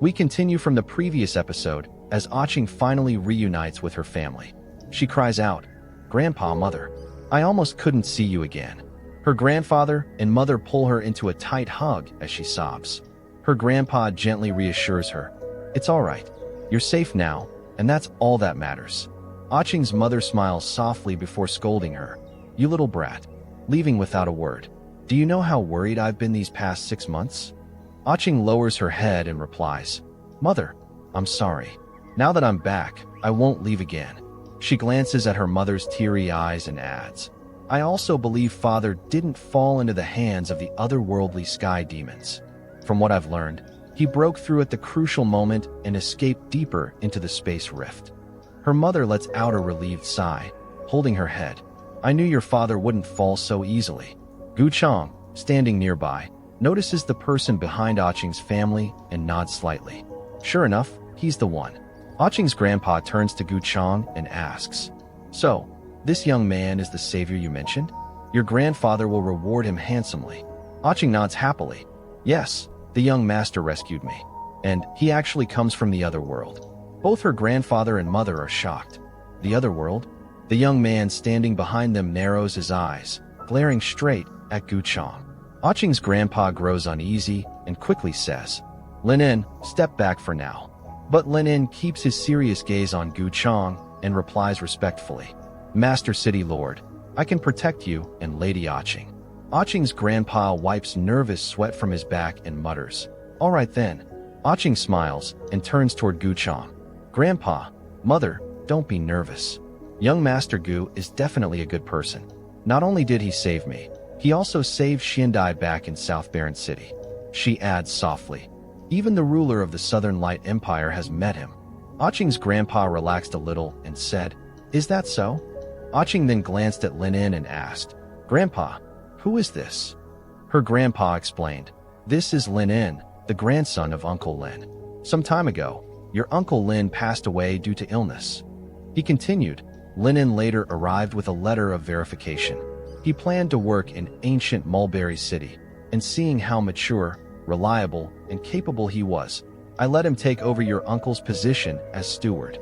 We continue from the previous episode as Changge finally reunites with her family. She cries out, "Grandpa, Mother, I almost couldn't see you again." Her grandfather and mother pull her into a tight hug as she sobs. Her grandpa gently reassures her, "It's all right. You're safe now, and that's all that matters." Changge's mother smiles softly before scolding her, "You little brat," leaving without a word. "Do you know how worried I've been these past 6 months?" Changge lowers her head and replies, "Mother, I'm sorry. Now that I'm back, I won't leave again." She glances at her mother's teary eyes and adds, "I also believe Father didn't fall into the hands of the otherworldly sky demons. From what I've learned, he broke through at the crucial moment and escaped deeper into the space rift." Her mother lets out a relieved sigh, holding her head. "I knew your father wouldn't fall so easily." Gu Changge, standing nearby, notices the person behind Changge's family and nods slightly. Sure enough, he's the one. Changge's grandpa turns to Gu Changge and asks, "So, this young man is the savior you mentioned? Your grandfather will reward him handsomely." Changge nods happily. "Yes, the young master rescued me. And he actually comes from the other world." Both her grandfather and mother are shocked. The other world? The young man standing behind them narrows his eyes, glaring straight at Gu Changge. Changge's grandpa grows uneasy and quickly says, "Lin, step back for now." But Lin keeps his serious gaze on Gu Changge and replies respectfully, "Master City Lord, I can protect you and Lady Changge." Changge's grandpa wipes nervous sweat from his back and mutters, "All right then." Changge smiles and turns toward Gu Changge. "Grandpa, Mother, don't be nervous. Young Master Gu is definitely a good person. Not only did he save me, he also saved Xiandai back in South Baron City." She adds softly, "Even the ruler of the Southern Light Empire has met him." Changge's grandpa relaxed a little and said, "Is that so?" Changge then glanced at Lin and asked, "Grandpa, who is this?" Her grandpa explained, "This is Lin, the grandson of Uncle Lin. Some time ago, your Uncle Lin passed away due to illness." He continued, "Lin later arrived with a letter of verification. He planned to work in ancient Mulberry City, and seeing how mature, reliable, and capable he was, I let him take over your uncle's position as steward."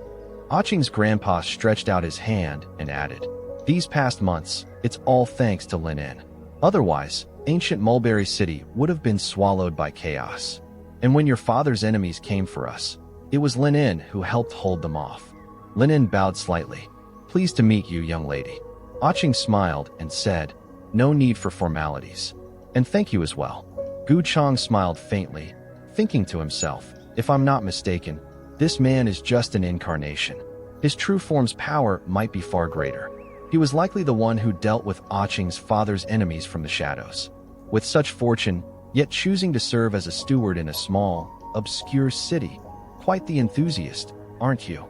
Changge's grandpa stretched out his hand and added, "These past months, it's all thanks to Lin. Otherwise, ancient Mulberry City would have been swallowed by chaos. And when your father's enemies came for us, it was Lin who helped hold them off." Lin bowed slightly. "Pleased to meet you, young lady." Changge smiled and said, "No need for formalities. And thank you as well." Gu Changge smiled faintly, thinking to himself, "If I'm not mistaken, this man is just an incarnation. His true form's power might be far greater. He was likely the one who dealt with Changge's father's enemies from the shadows. With such fortune, yet choosing to serve as a steward in a small, obscure city. Quite the enthusiast, aren't you?"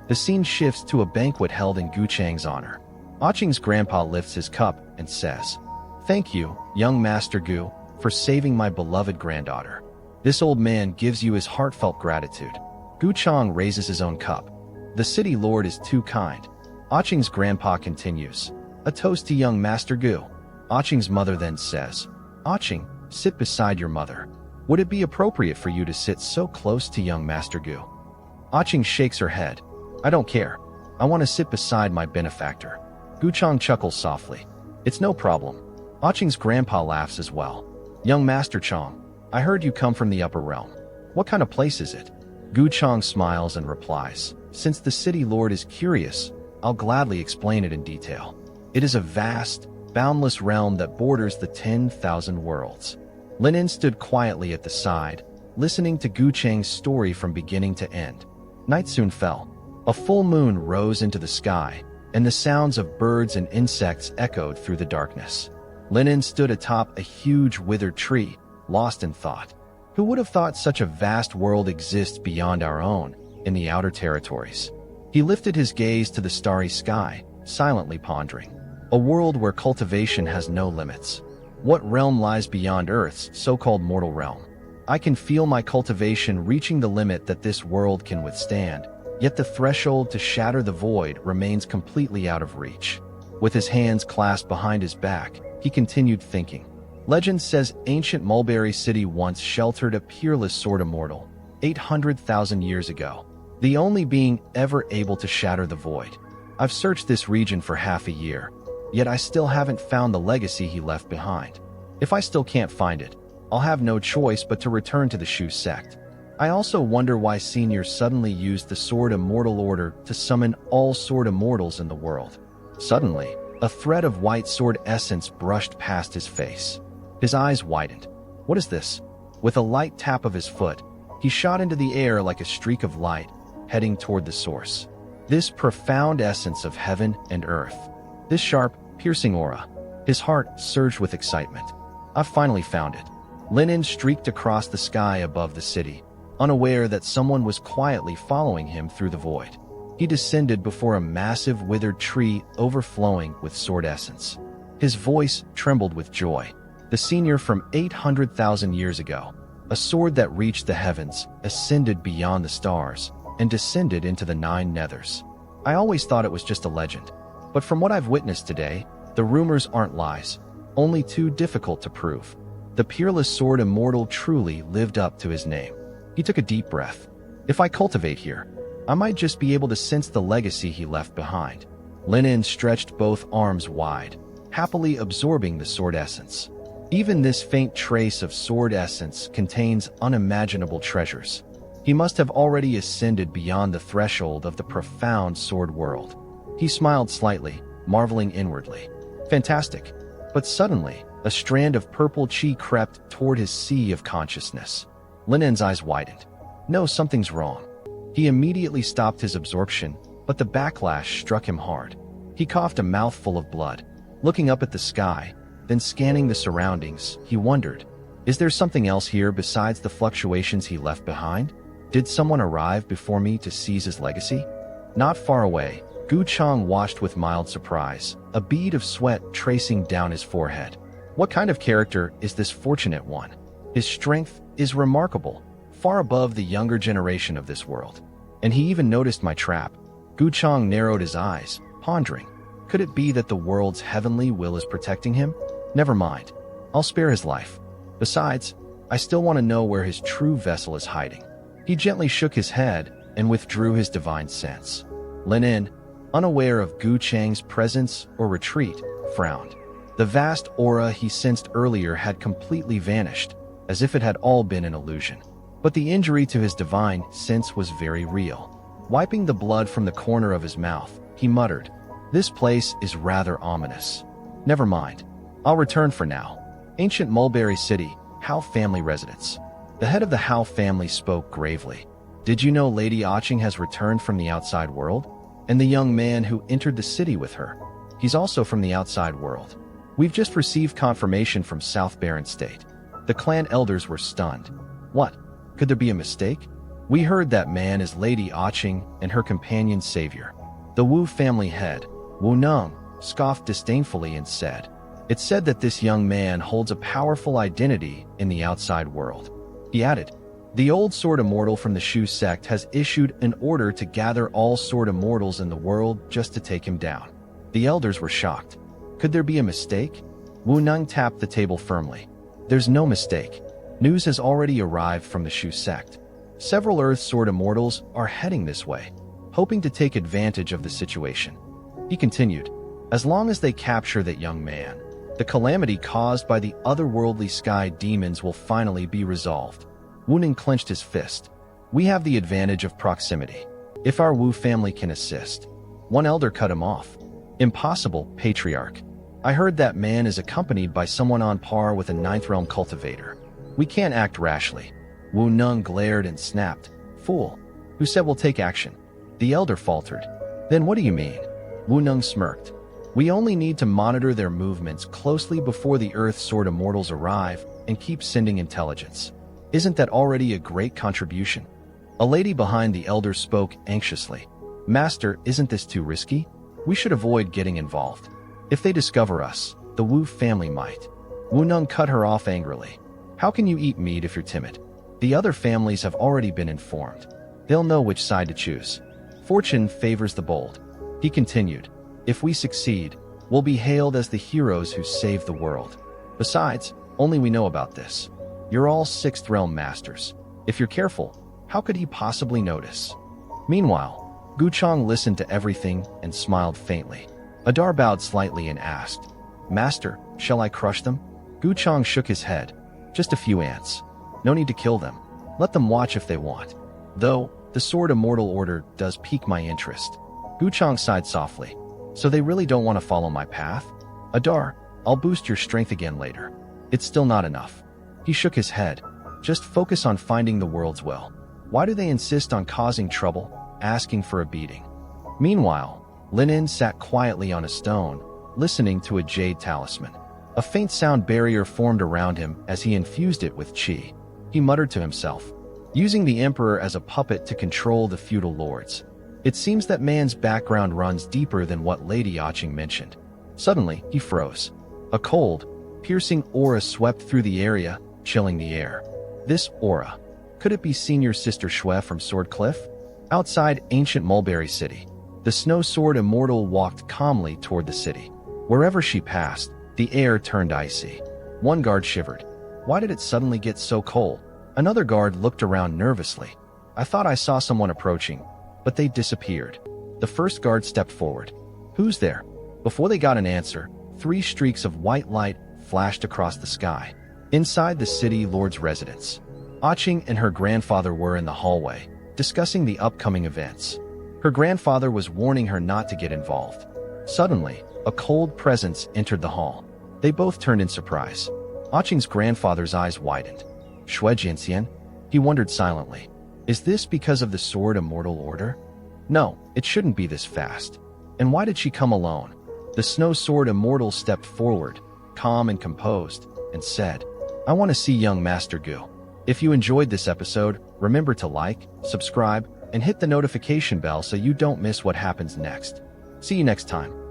The scene shifts to a banquet held in Gu Changge's honor. Changge's grandpa lifts his cup and says, "Thank you, young Master Gu, for saving my beloved granddaughter. This old man gives you his heartfelt gratitude." Gu Changge raises his own cup. "The city lord is too kind." Changge's grandpa continues, "A toast to young Master Gu." Changge's mother then says, "Changge, sit beside your mother. Would it be appropriate for you to sit so close to young Master Gu?" Changge shakes her head. "I don't care. I want to sit beside my benefactor." Gu Changge chuckles softly. "It's no problem." Changge's grandpa laughs as well. "Young Master Changge, I heard you come from the upper realm. What kind of place is it?" Gu Changge smiles and replies, "Since the city lord is curious, I'll gladly explain it in detail. It is a vast, boundless realm that borders the 10,000 worlds." Lin stood quietly at the side, listening to Gu Changge's story from beginning to end. Night soon fell. A full moon rose into the sky, and the sounds of birds and insects echoed through the darkness. Lin stood atop a huge withered tree, lost in thought. Who would have thought such a vast world exists beyond our own, in the outer territories? He lifted his gaze to the starry sky, silently pondering. A world where cultivation has no limits. What realm lies beyond Earth's so-called mortal realm? I can feel my cultivation reaching the limit that this world can withstand, yet the threshold to shatter the void remains completely out of reach. With his hands clasped behind his back, he continued thinking. Legend says ancient Mulberry City once sheltered a peerless sword immortal, 800,000 years ago, the only being ever able to shatter the void. I've searched this region for half a year, yet I still haven't found the legacy he left behind. If I still can't find it, I'll have no choice but to return to the Shu sect. I also wonder why Senior suddenly used the Sword Immortal Order to summon all Sword Immortals in the world. Suddenly, a thread of white sword essence brushed past his face. His eyes widened. What is this? With a light tap of his foot, he shot into the air like a streak of light, heading toward the source. This profound essence of heaven and earth. This sharp, piercing aura. His heart surged with excitement. I've finally found it. Linen streaked across the sky above the city, unaware that someone was quietly following him through the void. He descended before a massive withered tree overflowing with sword essence. His voice trembled with joy. The Senior from 800,000 years ago, a sword that reached the heavens, ascended beyond the stars, and descended into the 9 nethers. I always thought it was just a legend, but from what I've witnessed today, the rumors aren't lies, only too difficult to prove. The peerless Sword Immortal truly lived up to his name. He took a deep breath. If I cultivate here, I might just be able to sense the legacy he left behind. Linen stretched both arms wide, happily absorbing the sword essence. Even this faint trace of sword essence contains unimaginable treasures. He must have already ascended beyond the threshold of the profound sword world. He smiled slightly, marveling inwardly. Fantastic. But suddenly, a strand of purple chi crept toward his sea of consciousness. Linen's eyes widened. No, something's wrong. He immediately stopped his absorption, but the backlash struck him hard. He coughed a mouthful of blood. Looking up at the sky, then scanning the surroundings, he wondered, is there something else here besides the fluctuations he left behind? Did someone arrive before me to seize his legacy? Not far away, Gu Changge watched with mild surprise, a bead of sweat tracing down his forehead. What kind of character is this fortunate one? His strength is remarkable, far above the younger generation of this world. And he even noticed my trap. Gu Changge narrowed his eyes, pondering. Could it be that the world's heavenly will is protecting him? Never mind. I'll spare his life. Besides, I still want to know where his true vessel is hiding. He gently shook his head and withdrew his divine sense. Linen, unaware of Gu Changge's presence or retreat, frowned. The vast aura he sensed earlier had completely vanished, as if it had all been an illusion. But the injury to his divine sense was very real. Wiping the blood from the corner of his mouth, he muttered, "This place is rather ominous. Never mind. I'll return for now." Ancient Mulberry City, Hao family residence. The head of the Hao family spoke gravely. "Did you know Lady Aching has returned from the outside world? And the young man who entered the city with her, he's also from the outside world. We've just received confirmation from South Baron State." The clan elders were stunned. What? Could there be a mistake? We heard that man is Lady Aching and her companion's savior. The Wu family head, Wu Neng, scoffed disdainfully and said, "It's said that this young man holds a powerful identity in the outside world." He added, "The old Sword Immortal from the Shu sect has issued an order to gather all Sword Immortals in the world just to take him down." The elders were shocked. Could there be a mistake? Wu Neng tapped the table firmly. "There's no mistake. News has already arrived from the Shu sect. Several Earth Sword Immortals are heading this way, hoping to take advantage of the situation." He continued, "As long as they capture that young man, the calamity caused by the otherworldly sky demons will finally be resolved." Wu Neng clenched his fist. "We have the advantage of proximity. If our Wu family can assist." One elder cut him off. "Impossible, Patriarch. I heard that man is accompanied by someone on par with a Ninth Realm cultivator. We can't act rashly." Wu Neng glared and snapped, "Fool. Who said we'll take action?" The elder faltered. "Then what do you mean?" Wu Neng smirked. "We only need to monitor their movements closely before the Earth Sword Immortals arrive and keep sending intelligence. Isn't that already a great contribution?" A lady behind the elder spoke anxiously. "Master, isn't this too risky? We should avoid getting involved. If they discover us, the Wu family might." Wu Neng cut her off angrily. "How can you eat meat if you're timid? The other families have already been informed. They'll know which side to choose. Fortune favors the bold." He continued, "If we succeed, we'll be hailed as the heroes who saved the world. Besides, only we know about this. You're all Sixth Realm masters. If you're careful, How could he possibly notice? Meanwhile, Gu Changge listened to everything and smiled faintly. Adar bowed slightly and asked, "Master, shall I crush them?" Gu Changge shook his head. "Just a few ants. No need to kill them. Let them watch if they want. Though, the Sword Immortal Order does pique my interest." Gu Changge sighed softly. "So they really don't want to follow my path? Adar, I'll boost your strength again later. It's still not enough." He shook his head. "Just focus on finding the world's will. Why do they insist on causing trouble, asking for a beating?" Meanwhile, Linin sat quietly on a stone, listening to a jade talisman. A faint sound barrier formed around him as he infused it with qi. He muttered to himself, using the emperor as a puppet to control the feudal lords. It seems that man's background runs deeper than what Lady Aching mentioned. Suddenly, he froze. A cold, piercing aura swept through the area, chilling the air. This aura, could it be Senior Sister Xue from Sword Cliff? Outside ancient Mulberry City, the Snow Sword Immortal walked calmly toward the city. Wherever she passed, the air turned icy. One guard shivered. Why did it suddenly get so cold? Another guard looked around nervously. "I thought I saw someone approaching, but they disappeared." The first guard stepped forward. "Who's there?" Before they got an answer, 3 streaks of white light flashed across the sky. Inside the city lord's residence, Aching and her grandfather were in the hallway, discussing the upcoming events. Her grandfather was warning her not to get involved. Suddenly, a cold presence entered the hall. They both turned in surprise. Aching's grandfather's eyes widened. "Xue Jinxian?" He wondered silently. "Is this because of the Sword Immortal Order?" No, it shouldn't be this fast. And why did she come alone? The Snow Sword Immortal stepped forward, calm and composed, and said, "I want to see young Master Gu." If you enjoyed this episode, remember to like, subscribe, and hit the notification bell so you don't miss what happens next. See you next time.